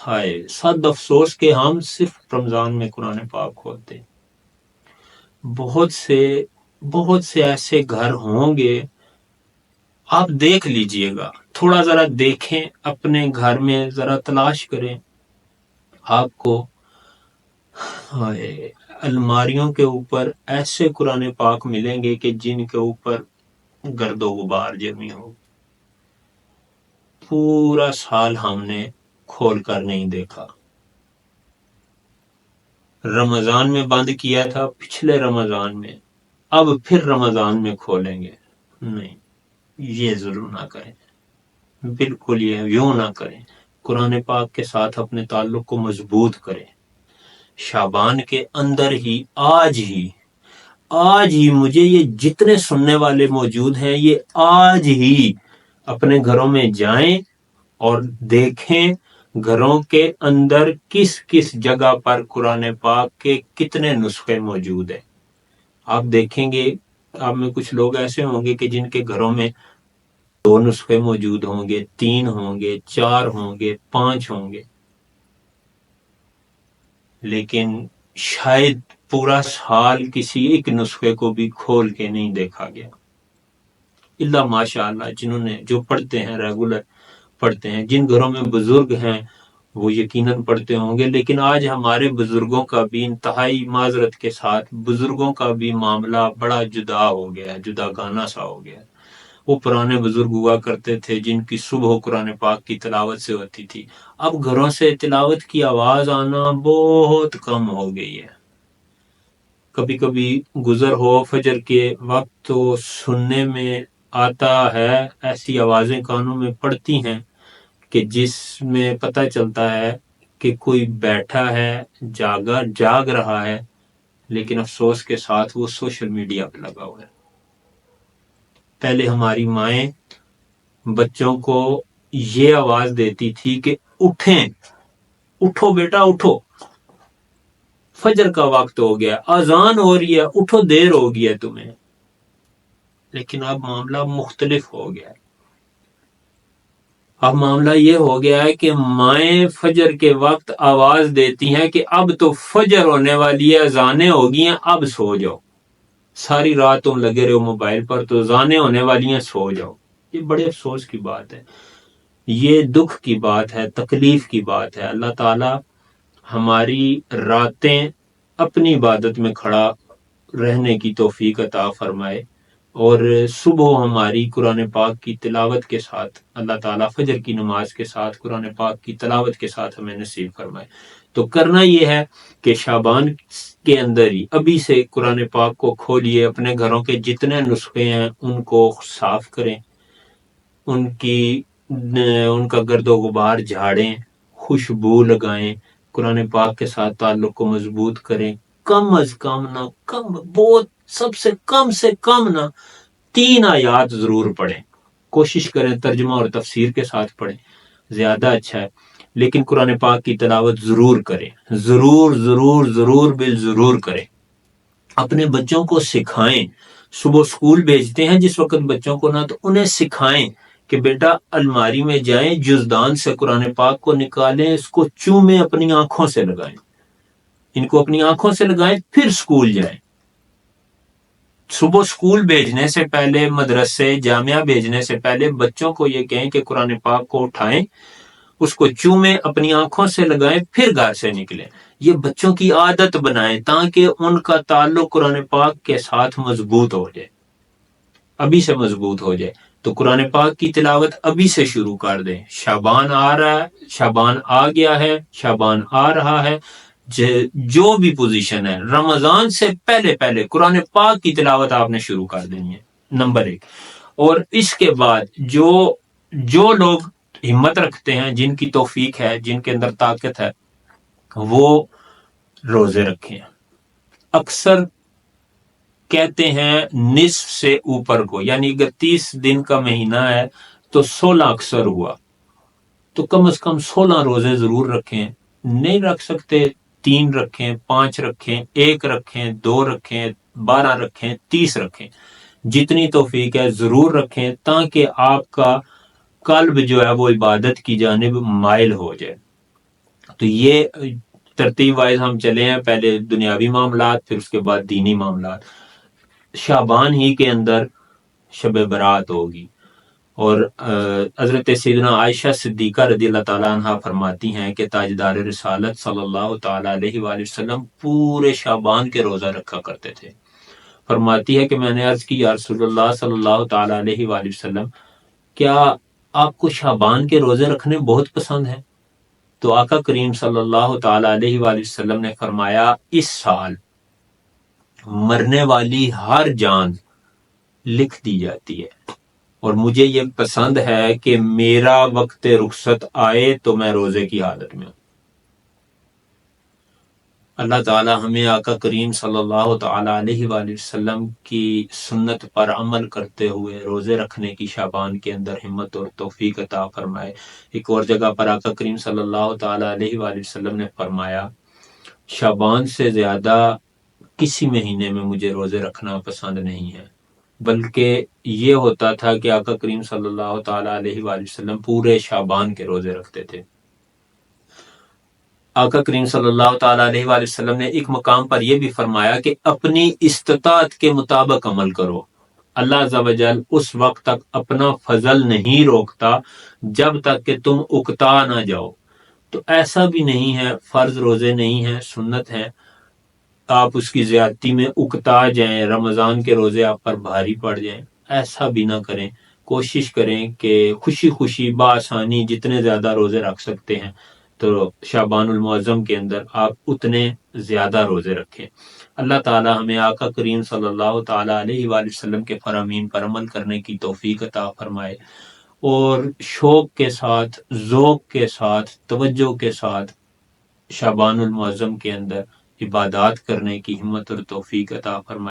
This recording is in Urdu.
ہائے صد افسوس کہ ہم صرف رمضان میں قرآن پاک کھولتے ہیں۔ بہت سے ایسے گھر ہوں گے، آپ دیکھ لیجئے گا، تھوڑا ذرا دیکھیں اپنے گھر میں، ذرا تلاش کریں، آپ کو الماریوں کے اوپر ایسے قرآن پاک ملیں گے کہ جن کے اوپر گرد و غبار جمی ہو۔ پورا سال ہم نے کھول کر نہیں دیکھا، رمضان میں بند کیا تھا، پچھلے رمضان میں، اب پھر رمضان میں کھولیں گے، نہیں، یہ ضرور نہ کریں، بالکل یہ یوں نہ کریں۔ قرآن پاک کے ساتھ اپنے تعلق کو مضبوط کریں۔ شعبان کے اندر ہی آج ہی مجھے یہ جتنے سننے والے موجود ہیں، یہ آج ہی اپنے گھروں میں جائیں اور دیکھیں گھروں کے اندر کس کس جگہ پر قرآن پاک کے کتنے نسخے موجود ہیں۔ آپ دیکھیں گے، آپ میں کچھ لوگ ایسے ہوں گے کہ جن کے گھروں میں 2 نسخے موجود ہوں گے، 3 ہوں گے، 4 ہوں گے، 5 ہوں گے، لیکن شاید پورا سال کسی ایک نسخے کو بھی کھول کے نہیں دیکھا گیا، اللہ ماشاء اللہ جنہوں نے جو پڑھتے ہیں، ریگولر پڑھتے ہیں۔ جن گھروں میں بزرگ ہیں وہ یقیناً پڑھتے ہوں گے، لیکن آج ہمارے بزرگوں کا بھی، انتہائی معذرت کے ساتھ، بزرگوں کا بھی معاملہ بڑا جدا ہو گیا ہے، جدا گانا سا ہو گیا ہے۔ وہ پرانے بزرگ ہوا کرتے تھے جن کی صبح قرآن پاک کی تلاوت سے ہوتی تھی، اب گھروں سے تلاوت کی آواز آنا بہت کم ہو گئی ہے۔ کبھی کبھی گزر ہو فجر کے وقت تو سننے میں آتا ہے، ایسی آوازیں کانوں میں پڑتی ہیں کہ جس میں پتہ چلتا ہے کہ کوئی بیٹھا ہے، جاگ رہا ہے، لیکن افسوس کے ساتھ وہ سوشل میڈیا پہ لگا ہوا ہے۔ پہلے ہماری مائیں بچوں کو یہ آواز دیتی تھی کہ اٹھیں، اٹھو بیٹا اٹھو، فجر کا وقت ہو گیا، اذان ہو رہی ہے، اٹھو، دیر ہو گئی ہے تمہیں۔ لیکن اب معاملہ مختلف ہو گیا ہے۔ اب معاملہ یہ ہو گیا ہے کہ مائیں فجر کے وقت آواز دیتی ہیں کہ اب تو فجر ہونے والی ہے، اذانیں ہو گئی ہیں، اب سو جاؤ، ساری رات تم لگے رہو موبائل پر، تو اذانیں ہونے والی ہیں، سو جاؤ۔ یہ بڑے افسوس کی بات ہے، یہ دکھ کی بات ہے، تکلیف کی بات ہے۔ اللہ تعالی ہماری راتیں اپنی عبادت میں کھڑا رہنے کی توفیق عطا فرمائے، اور صبح ہماری قرآن پاک کی تلاوت کے ساتھ، اللہ تعالیٰ فجر کی نماز کے ساتھ قرآن پاک کی تلاوت کے ساتھ ہمیں نصیب فرمائے۔ تو کرنا یہ ہے کہ شعبان کے اندر ہی ابھی سے قرآن پاک کو کھولیے، اپنے گھروں کے جتنے نسخے ہیں ان کو صاف کریں، ان کا گرد و غبار جھاڑیں، خوشبو لگائیں، قرآن پاک کے ساتھ تعلق کو مضبوط کریں۔ کم از کم نہ، بہت سب سے کم نہ 3 آیات ضرور پڑھیں، کوشش کریں ترجمہ اور تفسیر کے ساتھ پڑھیں، زیادہ اچھا ہے، لیکن قرآن پاک کی تلاوت ضرور کریں، ضرور بالضرور کریں۔ اپنے بچوں کو سکھائیں، صبح سکول بھیجتے ہیں جس وقت بچوں کو، نہ تو انہیں سکھائیں کہ بیٹا الماری میں جائیں، جزدان سے قرآن پاک کو نکالیں، اس کو چومیں، اپنی آنکھوں سے لگائیں، ان کو اپنی آنکھوں سے لگائیں، پھر سکول جائیں۔ صبح سکول بھیجنے سے پہلے، مدرسے جامعہ بھیجنے سے پہلے بچوں کو یہ کہیں کہ قرآن پاک کو اٹھائیں، اس کو چومیں، اپنی آنکھوں سے لگائیں، پھر گھر سے نکلیں۔ یہ بچوں کی عادت بنائیں تاکہ ان کا تعلق قرآن پاک کے ساتھ مضبوط ہو جائے، ابھی سے مضبوط ہو جائے۔ تو قرآن پاک کی تلاوت ابھی سے شروع کر دیں۔ شعبان آ رہا ہے، شعبان آ گیا ہے، شعبان آ رہا ہے، جو بھی پوزیشن ہے، رمضان سے پہلے قرآن پاک کی تلاوت آپ نے شروع کر دینی ہے، نمبر 1۔ اور اس کے بعد جو لوگ ہمت رکھتے ہیں، جن کی توفیق ہے، جن کے اندر طاقت ہے، وہ روزے رکھیں۔ اکثر کہتے ہیں نصف سے اوپر کو، یعنی اگر 30 دن کا مہینہ ہے تو 16 اکثر ہوا، تو کم از کم 16 روزے ضرور رکھیں۔ نہیں رکھ سکتے 3 رکھیں، 5 رکھیں، 1 رکھیں، 2 رکھیں، 12 رکھیں، 30 رکھیں، جتنی توفیق ہے ضرور رکھیں، تاکہ آپ کا قلب جو ہے وہ عبادت کی جانب مائل ہو جائے۔ تو یہ ترتیب وائز ہم چلے ہیں، پہلے دنیاوی معاملات، پھر اس کے بعد دینی معاملات۔ شعبان ہی کے اندر شب برات ہوگی، اور حضرت سیدنا عائشہ صدیقہ رضی اللہ تعالیٰ عنہ فرماتی ہیں کہ تاجدار رسالت صلی اللہ تعالیٰ علیہ وآلہ وسلم پورے شعبان کے روزہ رکھا کرتے تھے۔ فرماتی ہے کہ میں نے عرض کی یا رسول اللہ صلی اللہ تعالیٰ علیہ وآلہ وسلم، کیا آپ کو شعبان کے روزے رکھنے بہت پسند ہیں؟ تو آقا کریم صلی اللہ تعالیٰ علیہ وآلہ وسلم نے فرمایا، اس سال مرنے والی ہر جان لکھ دی جاتی ہے، اور مجھے یہ پسند ہے کہ میرا وقت رخصت آئے تو میں روزے کی حالت میں ہوں۔ اللہ تعالی ہمیں آقا کریم صلی اللہ تعالیٰ علیہ وآلہ وسلم کی سنت پر عمل کرتے ہوئے روزے رکھنے کی شعبان کے اندر ہمت اور توفیق عطا فرمائے۔ ایک اور جگہ پر آقا کریم صلی اللہ تعالیٰ علیہ وآلہ وسلم نے فرمایا، شعبان سے زیادہ کسی مہینے میں مجھے روزے رکھنا پسند نہیں ہے، بلکہ یہ ہوتا تھا کہ آقا کریم صلی اللہ تعالیٰ علیہ وآلہ وسلم پورے شعبان کے روزے رکھتے تھے۔ آقا کریم صلی اللہ تعالیٰ علیہ وآلہ وسلم نے ایک مقام پر یہ بھی فرمایا کہ اپنی استطاعت کے مطابق عمل کرو۔ اللہ عز و جل اس وقت تک اپنا فضل نہیں روکتا جب تک کہ تم اکتا نہ جاؤ۔ تو ایسا بھی نہیں ہے، فرض روزے نہیں ہیں، سنت ہے، آپ اس کی زیادتی میں اکتا جائیں، رمضان کے روزے آپ پر بھاری پڑ جائیں، ایسا بھی نہ کریں۔ کوشش کریں کہ خوشی خوشی بآسانی جتنے زیادہ روزے رکھ سکتے ہیں تو شعبان المعظم کے اندر آپ اتنے زیادہ روزے رکھیں۔ اللہ تعالی ہمیں آقا کریم صلی اللہ تعالیٰ علیہ وآلہ وسلم کے فرامین پر عمل کرنے کی توفیق عطا فرمائے، اور شوق کے ساتھ، ذوق کے ساتھ، توجہ کے ساتھ شعبان المعظم کے اندر عبادات کرنے کی ہمت اور توفیق عطا فرمائے۔